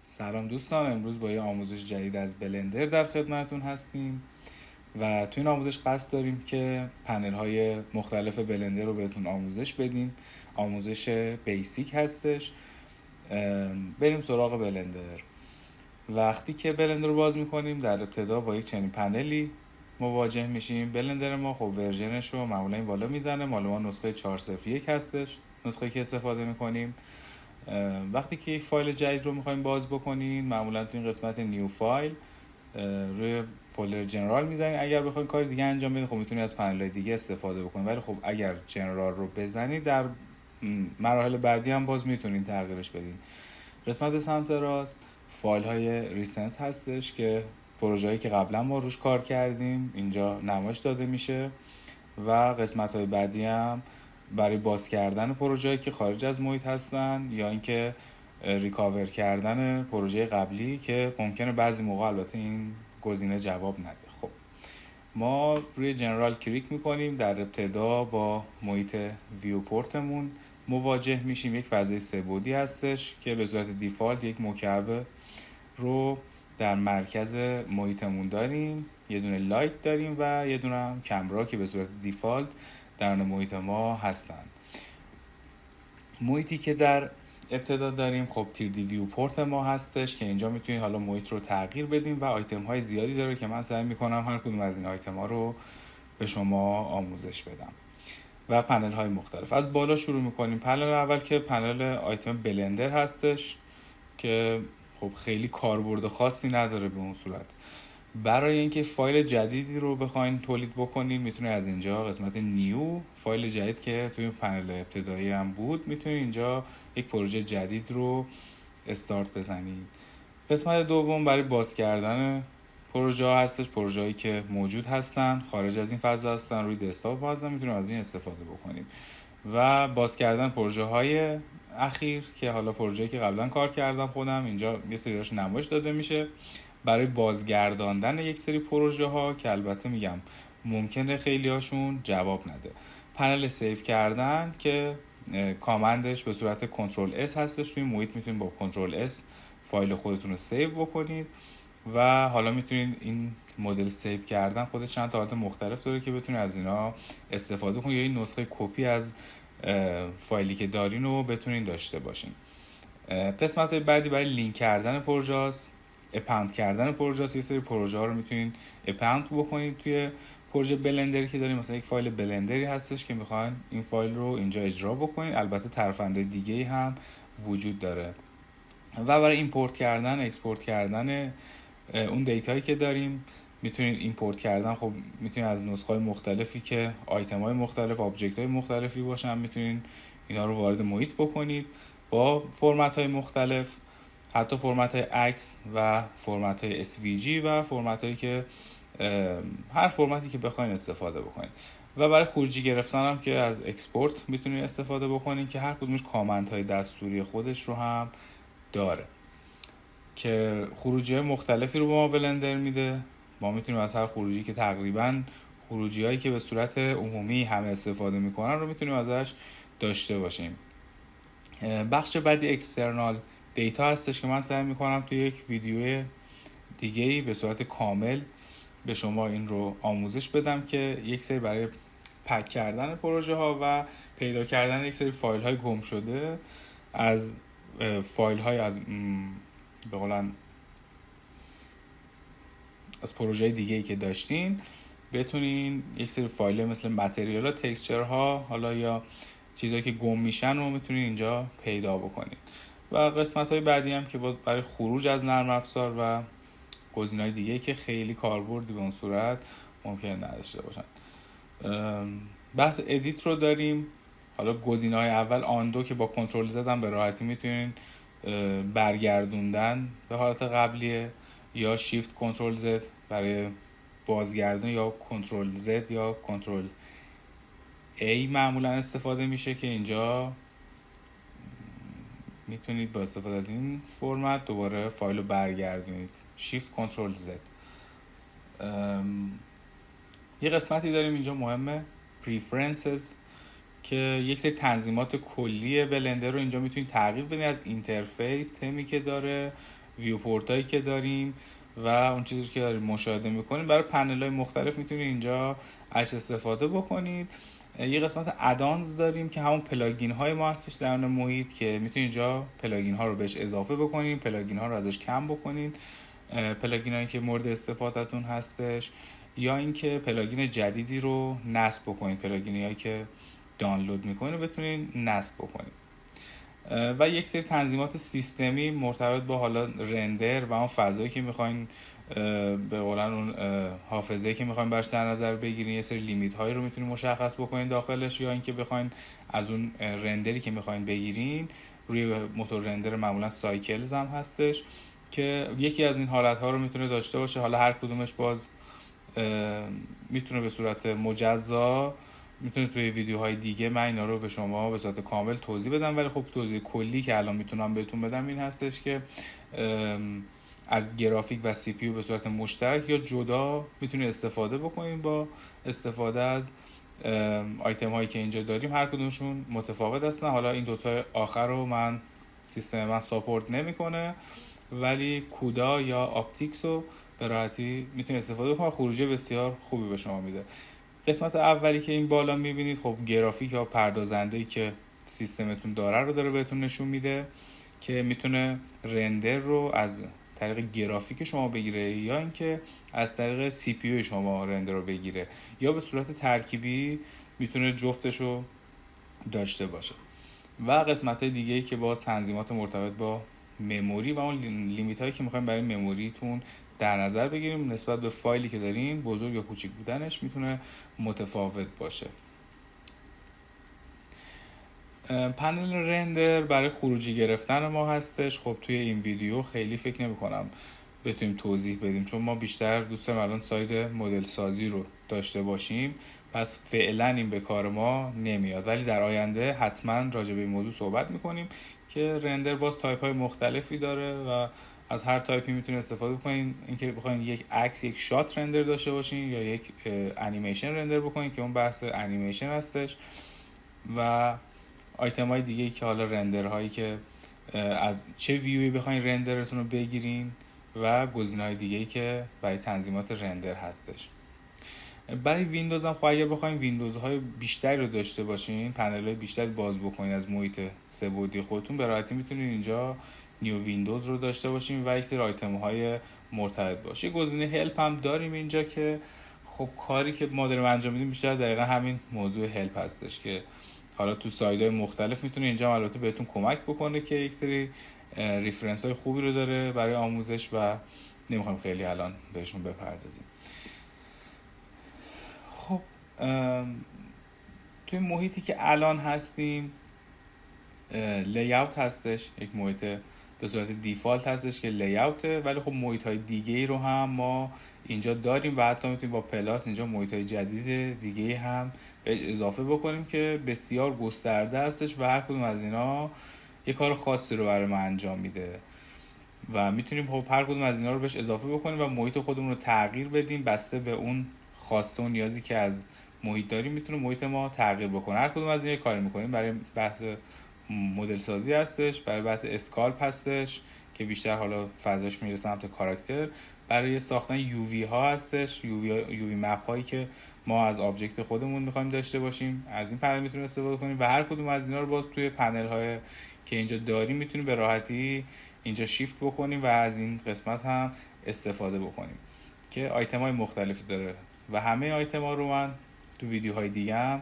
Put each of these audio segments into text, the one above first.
سلام دوستان، امروز با یه آموزش جدید از بلندر در خدمتون هستیم و تو این آموزش قصد داریم که پنل های مختلف بلندر رو بهتون آموزش بدیم. آموزش بیسیک هستش. بریم سراغ بلندر. وقتی که بلندر رو باز میکنیم در ابتدا با یک چنین پنلی مواجه میشیم. بلندر ما خب ورژنش رو معمولا این بالا میزنه. مال ما نسخه 401 هستش، نسخه که استفاده میکنیم. وقتی که یک فایل جدید رو میخوایم باز بکنین، معمولا تو این قسمت نیو فایل روی فولدر جنرال میزنین. اگر بخواید کار دیگه انجام بدین خب میتونید از پنل دیگه استفاده بکنید، ولی خب اگر جنرال رو بزنید در مراحل بعدی هم باز میتونین تغییرش بدین. قسمت سمت راست فایل های ریسنت هستش که پروژه‌ای که قبلا ما روش کار کردیم اینجا نمایش داده میشه و قسمت های بعدی هم برای باز کردن پروژه‌ای که خارج از محیط هستن یا اینکه ریکاور کردن پروژه قبلی که ممکنه بعضی موقع البته این گزینه جواب نده. خب ما روی جنرال کلیک میکنیم. در ابتدا با محیط ویوپورتمون مواجه میشیم. یک فضای سه‌بعدی هستش که به صورت دیفالت یک مکعب رو در مرکز محیطمون داریم. یه دونه لایت داریم و یه دونه هم کمرا که به صورت دیفالت در محیط ما هستن. محیطی که در ابتدا داریم خب تیردی ویوپورت ما هستش که اینجا میتونید حالا محیط رو تغییر بدیم و آیتم های زیادی داره که من سعی میکنم هر کدوم از این آیتم ها رو به شما آموزش بدم. و پنل های مختلف. از بالا شروع میکنیم. پنل اول که پنل آیتم بلندر هستش که خب خیلی کاربرد خاصی نداره به اون صورت. برای اینکه فایل جدیدی رو بخواین تولید بکنین میتونید از اینجا قسمت نیو، فایل جدید که توی پنل ابتدایی هم بود، میتونید اینجا یک پروژه جدید رو استارت بزنید. قسمت دوم برای باز کردن پروژه ها هستش. پروژه هایی که موجود هستن خارج از این فضا هستن روی دسکتاپ هستن، میتونید از این استفاده بکنید. و باز کردن پروژه های اخیر که حالا پروژه‌ای که قبلا کار کردم خودم، اینجا یه سریاش نمایش داده میشه برای بازگرداندن یک سری پروژه ها که البته میگم ممکنه خیلی هاشون جواب نده. پنل سیو کردن که کامندش به صورت کنترل اس هستش. توی محیط میتونید با کنترل اس فایل خودتون رو سیو بکنید و حالا میتونید این مدل سیو کردن خود چند تا حالت مختلف داره که بتونید از اینا استفاده کنید یا این نسخه کپی از فایلی که دارین رو بتونید داشته باشین. قسمت بعدی برای لینک کردن پروژه است. اپند کردن پروژه است. یه سری پروژه ها رو میتونید اپند بکنید توی پروژه بلندری که داریم. مثلا یک فایل بلندری هستش که میخواین این فایل رو اینجا اجرا بکنید. البته ترفندهای دیگه هم وجود داره. و برای ایمپورت کردن، اکسپورت کردن اون دیتایی که داریم میتونید ایمپورت کردن. خب میتونید از نسخه‌های مختلفی که آیتم‌های مختلف، آبجکت‌های مختلفی باشن، میتونید اینا رو وارد محیط بکنید با فرمت‌های مختلف، حتی فرمت‌های عکس و فرمت‌های SVG و فرمت‌هایی که هر فرمتی که بخواید استفاده بکنید. و برای خروجی گرفتن هم که از اکسپورت میتونید استفاده بکنید که هر کدومش کامندهای دستوری خودش رو هم داره که خروجی های مختلفی رو به ما بلندر میده. ما میتونیم از هر خروجی که تقریبا خروجی هایی که به صورت عمومی همه استفاده میکنن رو میتونیم ازش داشته باشیم. بخش بعدی اکسترنال دیتا هستش که من سعی میکنم توی یک ویدیو دیگه‌ای به صورت کامل به شما این رو آموزش بدم که یک سری برای پک کردن پروژه ها و پیدا کردن یک سری فایل های گم شده از فایل های از به قولن از پروژه دیگه‌ای که داشتین بتونین یک سری فایل مثل متریال ها، تکسچر ها، حالا یا چیزایی که گم میشن رو میتونین اینجا پیدا بکنین. و قسمت های بعدی هم که برای خروج از نرم افزار و گزینه‌های دیگه‌ای که خیلی کاربردی به اون صورت ممکن نداشته باشن. بحث ادیت رو داریم. حالا گزینه‌های اول آندو که با کنترل زد هم به راحتی میتونین برگردوندن به حالت قبلیه، یا شیفت کنترل زد برای بازگردون، یا کنترل زد یا کنترل ای معمولا استفاده میشه که اینجا میتونید با استفاده از این فرمت دوباره فایل رو برگردونید. شیفت کنترل زد. یه قسمتی داریم اینجا مهمه، preferences، که یک سری تنظیمات کلی بلندر رو اینجا میتونید تغییر بدید از اینترفیس، تمی که داره ویوپورت هایی که داریم و اون چیزی که داریم مشاهده میکنیم. برای پنل های مختلف میتونید اینجا ازش استفاده بکنید. یه قسمت ادانز داریم که همون پلاگین های ما هستش در محیط که میتونید اینجا پلاگین ها رو بهش اضافه بکنید، پلاگین ها رو ازش کم بکنید، پلاگین هایی که مورد استفادهتون هستش، یا اینکه پلاگین جدیدی رو نصب بکنید، پلاگینی هایی که دانلود میکنید بتونید نصب بکنید. و یک سری تنظیمات سیستمی مرتبط با حالا رندر و اون فضایی که میخواین به قولن اون حافظه‌ای که میخواین براش در نظر بگیرین، یه سری لیمیت هایی رو میتونید مشخص بکنین داخلش، یا اینکه بخواین از اون رندری که میخواین بگیرین روی موتور رندر معمولا سایکلز هم هستش که یکی از این حالت ها رو میتونه داشته باشه. حالا هر کدومش باز میتونه به صورت مجزا، میتونه توی ویدیوهای دیگه من اینا رو به شما به صورت کامل توضیح بدم، ولی خب توضیح کلی که الان میتونم بهتون بدم این هستش که از گرافیک و سی پی یو به صورت مشترک یا جدا میتونید استفاده بکنید. با استفاده از آیتم هایی که اینجا داریم هر کدومشون متفاوت هستن. حالا این دوتا آخر رو سیستم من ساپورت نمیکنه، ولی کودا یا آپتیکس رو به راحتی میتونید استفاده بکنید، خروجی بسیار خوبی به شما میده. قسمت اولی که این بالا میبینید خب گرافیک یا پردازنده‌ای که سیستمتون داره رو داره بهتون نشون میده که میتونه رندر رو از طریق گرافیک شما بگیره یا اینکه از طریق سی پی یو شما رندر رو بگیره، یا به صورت ترکیبی میتونه جفتش رو داشته باشه. و قسمت های دیگه که باز تنظیمات مرتبط با مموری و اون لیمیت هایی که میخوایم برای مموریتون در نظر بگیریم نسبت به فایلی که دارین، بزرگ یا کوچیک بودنش میتونه متفاوت باشه. پنل رندر برای خروجی گرفتن ما هستش. خب توی این ویدیو خیلی فکر نمی کنم بتونیم توضیح بدیم، چون ما بیشتر دوست داریم الان ساید مدل سازی رو داشته باشیم، پس فعلا این به کار ما نمیاد، ولی در آینده حتما راجع به این موضوع صحبت میکنیم که رندر باز تایپ های مختلفی داره و از هر تایپی میتونید استفاده بکنین. اینکه بخواید یک عکس، یک شات رندر داشته باشین یا یک انیمیشن رندر بکنین که اون بحث انیمیشن هستش، و آیتم های دیگه که حالا رندر هایی که از چه ویوی بخواین رندرتون رو بگیرین و گزینه‌های دیگه‌ای که برای تنظیمات رندر هستش. برای ویندوز هم خب اگر بخواین ویندوزهای بیشتری رو داشته باشین، پنل‌های بیشتری باز بکنین از محیط سه بعدی خودتون، به راحتی میتونین اینجا نیو ویندوز رو داشته باشین و یک سری آیتم‌های مرتبط باشه. گزینه هلپ هم داریم اینجا که خب کاری که ما داریم انجام میدیم بیشتر دقیقا همین موضوع هلپ هستش که حالا تو سایدهای مختلف میتونه اینجا البته بهتون کمک بکنه که یک سری ریفرنس های خوبی رو داره برای آموزش و نمیخوایم خیلی الان بهشون بپردازیم. خب توی محیطی که الان هستیم لیاوت هستش، یک محیط به صورت دیفالت هستش که لیاوته، ولی خب محیط های دیگه ای رو هم ما اینجا داریم و حتی میتونیم با پلاس اینجا محیط های جدید دیگه هم بهش اضافه بکنیم که بسیار گسترده هستش و هر کدوم از اینا یک کار خاصی رو برای ما انجام میده و میتونیم خب هر کدوم از اینا رو بهش اضافه بکنیم و محیط خودمون رو تغییر بدیم بسته به اون خواسته و نیازی که از محیط داریم. میتونه محیط ما تغییر بکنه. هر کدوم از اینا کاری میکنیم. برای بحث مدل سازی هستش، برای بحث اسکالپ هستش که بیشتر حالا فضاش میره سمت کاراکتر، برای ساختن یووی ها هستش، یووی مپ هایی که ما از آبجکت خودمون میخوایم داشته باشیم، از این پنل میتونیم استفاده کنیم و هر کدوم از اینا رو باز توی پنل های که اینجا داریم میتونیم به راحتی اینجا شیفت بکنیم و از این قسمت هم استفاده بکنیم که آیتم های مختلفی داره و همه آیتم ها رو من تو ویدیوهای دیگه هم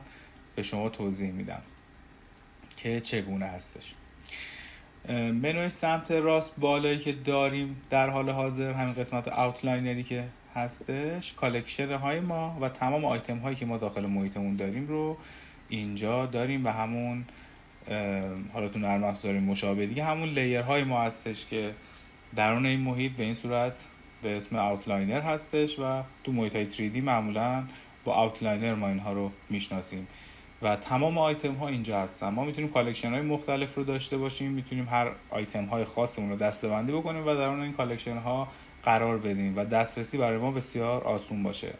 به شما توضیح میدم که چگونه هستش. منوی سمت راست بالایی که داریم در حال حاضر همین قسمت آوتلاینری که هستش، کالکشن های ما و تمام آیتم هایی که ما داخل محیطمون داریم رو اینجا داریم و همون حالا تو نرم افزار مشابه دیگه همون لیر های ما هستش که درون این محیط به این صورت به اسم آوتلاینر هستش و تو محیط های 3D معمولا با آوتلاینر ما اینها رو میشناسیم و تمام آیتم ها اینجا هستن. ما میتونیم کالکشن های مختلف رو داشته باشیم، میتونیم هر آیتم های خاصمون رو دسته‌بندی بکنیم و درون این کالکشن ها قرار بدیم و دسترسی برای ما بسیار آسون باشه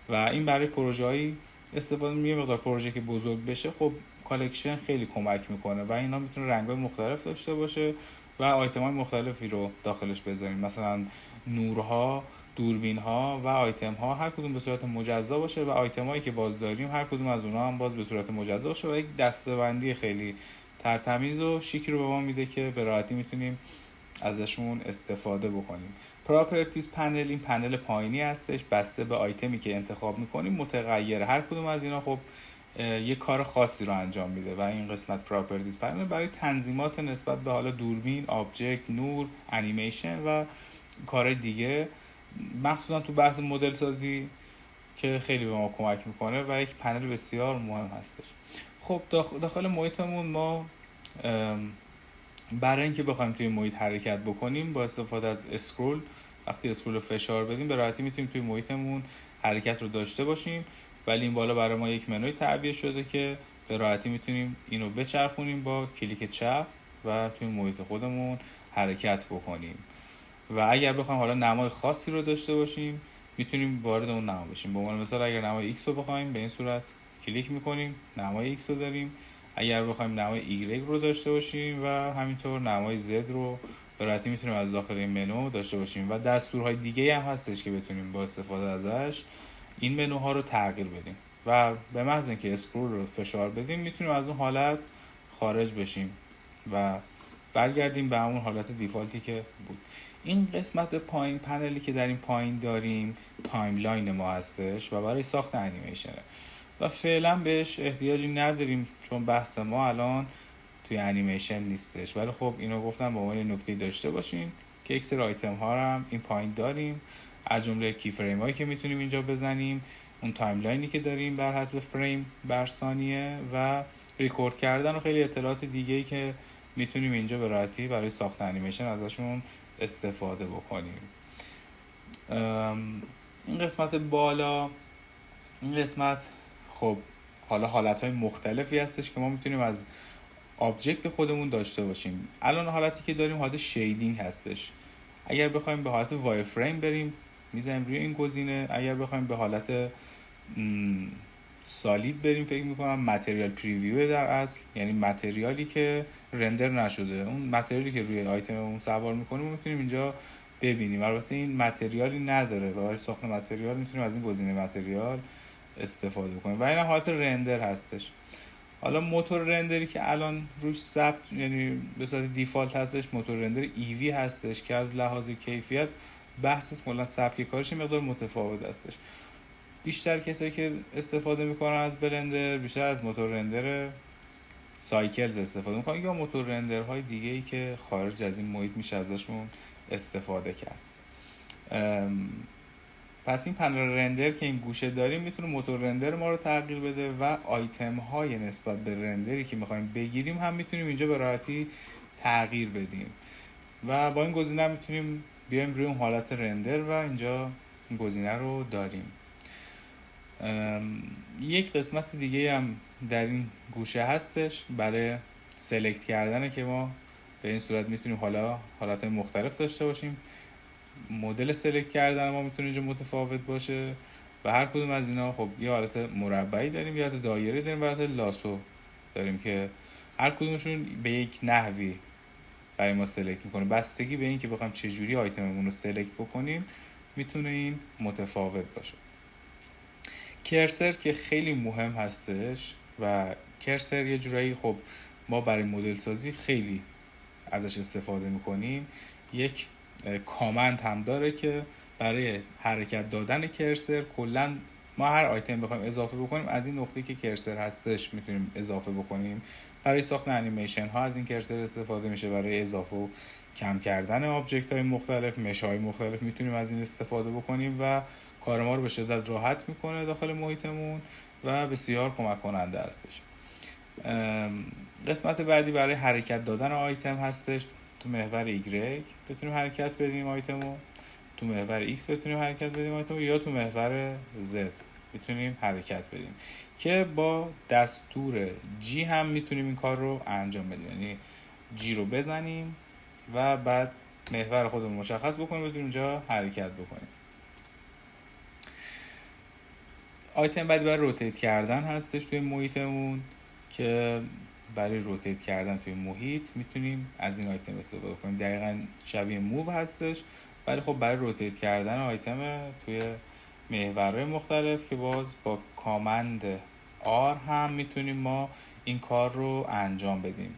و این برای پروژه های استفاده میشه. مقدار پروژه که بزرگ بشه خب کالکشن خیلی کمک میکنه و اینا میتونه رنگ‌های مختلف داشته باشه و آیتم های مختلفی رو داخلش بذاریم، مثلا نورها، دوربین ها و آیتم ها هر کدوم به صورت مجزا باشه و آیتم هایی که باز داریم هر کدوم از اونها هم باز به صورت مجزا باشه و یک دسته‌بندی خیلی ترتمیز و شیکی رو به ما میده که به راحتی میتونیم ازشون استفاده بکنیم. پراپرتیز پنل، این پنل پایینی هستش، بسته به آیتمی که انتخاب میکنیم متغیره، هر کدوم از اینا خب یه کار خاصی رو انجام میده و این قسمت پراپرتیز پنل برای تنظیمات نسبت به حالا دوربین، آبجکت، نور، انیمیشن و کارهای دیگه، مخصوصا تو بحث مدل سازی که خیلی به ما کمک میکنه و یک پنل بسیار مهم هستش. خب داخل محیطمون ما برای اینکه بخوایم توی محیط حرکت بکنیم با استفاده از اسکرول، وقتی اسکرول رو فشار بدیم به راحتی میتونیم توی محیطمون حرکت رو داشته باشیم، ولی این بالا برای ما یک منوی تعبیه شده که به راحتی میتونیم اینو بچرخونیم با کلیک چپ و توی محیط خودمون حرکت بکنیم. و اگر بخوایم حالا نمای خاصی رو داشته باشیم میتونیم وارد اون نما بشیم. به عنوان مثال اگر نمای X رو بخوایم به این صورت کلیک میکنیم، نمای X رو داریم. اگر بخوایم نمای Y رو داشته باشیم و همینطور نمای Z رو به راحتی میتونیم از داخل این منو داشته باشیم و دستورهای دیگه هم هستش که بتونیم با استفاده ازش این منوها رو تغییر بدیم و به محض اینکه اسکرول رو فشار بدیم میتونیم از اون حالت خارج بشیم و برگردیم به همون حالت دیفالتی که بود. این قسمت پایین، پنلی که در این پایین داریم تایملاین ما هستش و برای ساخت انیمیشنه و فعلا بهش احتیاجی نداریم چون بحث ما الان توی انیمیشن نیستش، ولی خب اینو گفتم با عنوان نکته داشته باشین که یک سری آیتم ها رو هم این پایین داریم، از جمله کی فریم هایی که میتونیم اینجا بزنیم، اون تایملاینی که داریم بر حسب فریم بر ثانیه و ریکورد کردن و خیلی اطلاعات دیگه‌ای که میتونیم اینجا به راحتی برای ساخت انیمیشن ازشون استفاده بکنیم. این قسمت بالا، این قسمت خب حالا حالتهای مختلفی هستش که ما میتونیم از آبجکت خودمون داشته باشیم. الان حالتی که داریم حالت شیدینگ هستش. اگر بخوایم به حالت وای فریم بریم میزنیم روی این گزینه، اگر بخوایم به حالت سالید بریم فکر میکنم متریال پریویو در اصل، یعنی متریالی که رندر نشده، اون متریالی که روی آیتممون سوار میکنیم میتونیم اینجا ببینیم. البته این متریالی نداره و برای ساخت متریال میتونیم از این گزینه متریال استفاده بکنیم و این حالت رندر هستش. حالا موتور رندری که الان روش ثبت، یعنی به صورت دیفالت هستش، موتور رندر ایوی هستش که از لحاظ کیفیت بحث کلا سبک کارش مقدار متفاوت هستش. بیشتر کسایی که استفاده میکنن از بلندر بیشتر از موتور رندر سایکلز استفاده میکنن یا موتور رندرهای دیگه ای که خارج از این محیط میشه ازشون استفاده کرد. پس این پنل رندر که این گوشه داریم میتونه موتور رندر ما رو تغییر بده و آیتم های نسبت به رندری که میخوایم بگیریم هم میتونیم اینجا به راحتی تغییر بدیم و با این گزینه میتونیم بیایم روی اون حالت رندر و اینجا این گزینه رو داریم. یک قسمت دیگه هم در این گوشه هستش برای سلکت کردنه که ما به این صورت میتونیم حالا حالتهای مختلف داشته باشیم. مدل سلکت کردن ما میتونه اینجا متفاوت باشه و هر کدوم از اینا خب یه حالت مربعی داریم، یه حالت دایره داریم و حالت لاسو داریم که هر کدومشون به یک نحوی برای ما سلکت میکنه. بستگی به این که بخوایم چجوری آیتممون رو سلکت بکنیم میتونه این متفاوت باشه. کرسر که خیلی مهم هستش و کرسر یه جورایی خب ما برای مدل سازی خیلی ازش استفاده میکنیم. یک کامند هم داره که برای حرکت دادن کرسر کلا ما هر آیتم بخوایم اضافه بکنیم از این نقطه که کرسر هستش میتونیم اضافه بکنیم. برای ساخت انیمیشن ها از این کرسر استفاده میشه، برای اضافه و کم کردن آبجکت های مختلف، مش های مختلف میتونیم از این استفاده بکنیم و کار ما رو به شدت راحت میکنه داخل محیطمون و بسیار کمک کننده هستش. قسمت بعدی برای حرکت دادن آیتم هستش. تو محور Y بتونیم حرکت بدیم آیتمو، تو محور X بتونیم حرکت بدیم آیتمو یا تو محور Z بتونیم حرکت بدیم که با دستور G هم میتونیم این کار رو انجام بدیم، یعنی G رو بزنیم و بعد محور خودمون مشخص بکنیم بتونیم اینجا حرکت بکنیم. آیتم بعدی برای روتیت کردن هستش توی محیطمون که برای روتیت کردن توی محیط میتونیم از این آیتم استفاده کنیم. دقیقاً شبیه موو هستش، ولی خب برای روتیت کردن آیتم توی محورهای مختلف که باز با کامند آر هم میتونیم ما این کار رو انجام بدیم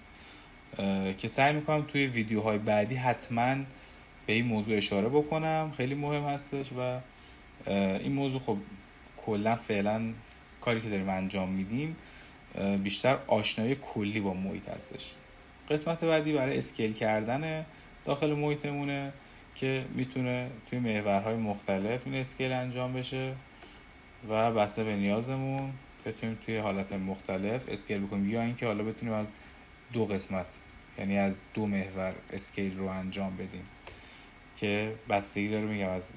که سعی میکنم توی ویدیوهای بعدی حتما به این موضوع اشاره بکنم. خیلی مهم هستش و این موضوع خب کلا فعلا کاری که داریم انجام میدیم بیشتر آشنایی کلی با محیط هستش. قسمت بعدی برای اسکیل کردن داخل محیطمونه که میتونه توی محورهای مختلف این اسکیل انجام بشه و بسته به نیازمون بتونیم توی حالت مختلف اسکیل بکنیم، یا اینکه حالا بتونیم از دو قسمت یعنی از دو محور اسکیل رو انجام بدیم که بستگی داره میگم از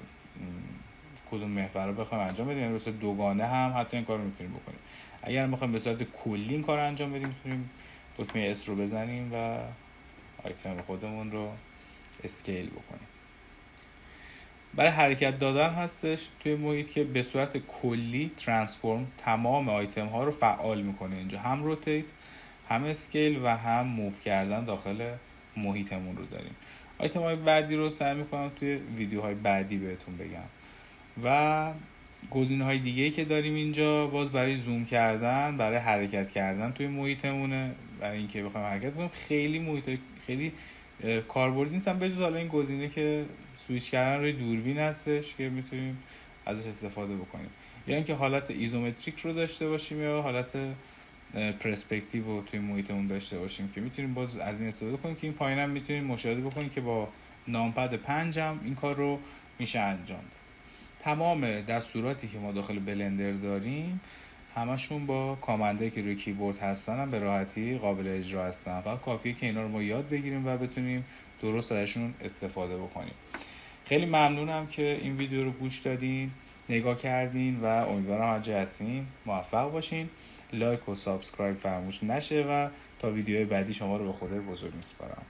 کدوم محور رو بخوایم انجام بدیم. یعنی به صورت دوگانه هم حتی این کار رو میتونیم بکنیم. اگر میخوایم به صورت کلی این کار رو انجام بدیم میتونیم دکمه اس رو بزنیم و آیتم خودمون رو اسکیل بکنیم. برای حرکت دادن هستش توی محیط که به صورت کلی ترانسفورم تمام آیتم ها رو فعال میکنه. اینجا هم روتیت، هم اسکیل و هم موو کردن داخل محیطمون رو داریم. آیتم های بعدی رو سعی میکنم توی ویدیوهای بعدی بهتون بگم. و گزینه‌های دیگه‌ای که داریم اینجا باز برای زوم کردن، برای حرکت کردن توی محیطمونه، برای اینکه بخوایم حرکت کنیم. خیلی محیط خیلی کاربردی نیستن بجز حالا این گزینه که سویچ کردن روی دوربین هستش که میتونیم ازش استفاده بکنیم، یا اینکه حالت ایزومتریک رو داشته باشیم یا حالت پرسپکتیو رو توی محیطمون داشته باشیم که میتونیم باز از این استفاده کنیم که این پایینم میتونیم مشاهده بکنیم که با نامپد 5 هم این کار رو میشه انجام داد. تمام دستوراتی که ما داخل بلندر داریم همشون با کامندایی که روی کیبورد هستن هم به راحتی قابل اجرا هستن. فقط کافیه که اینا رو ما یاد بگیریم و بتونیم درست ازشون استفاده بکنیم. خیلی ممنونم که این ویدیو رو گوش دادین، نگاه کردین و امیدوارم هر جا هستین موفق باشین. لایک و سابسکرایب فراموش نشه و تا ویدیوهای بعدی شما رو به خدای بزرگ میسپارم.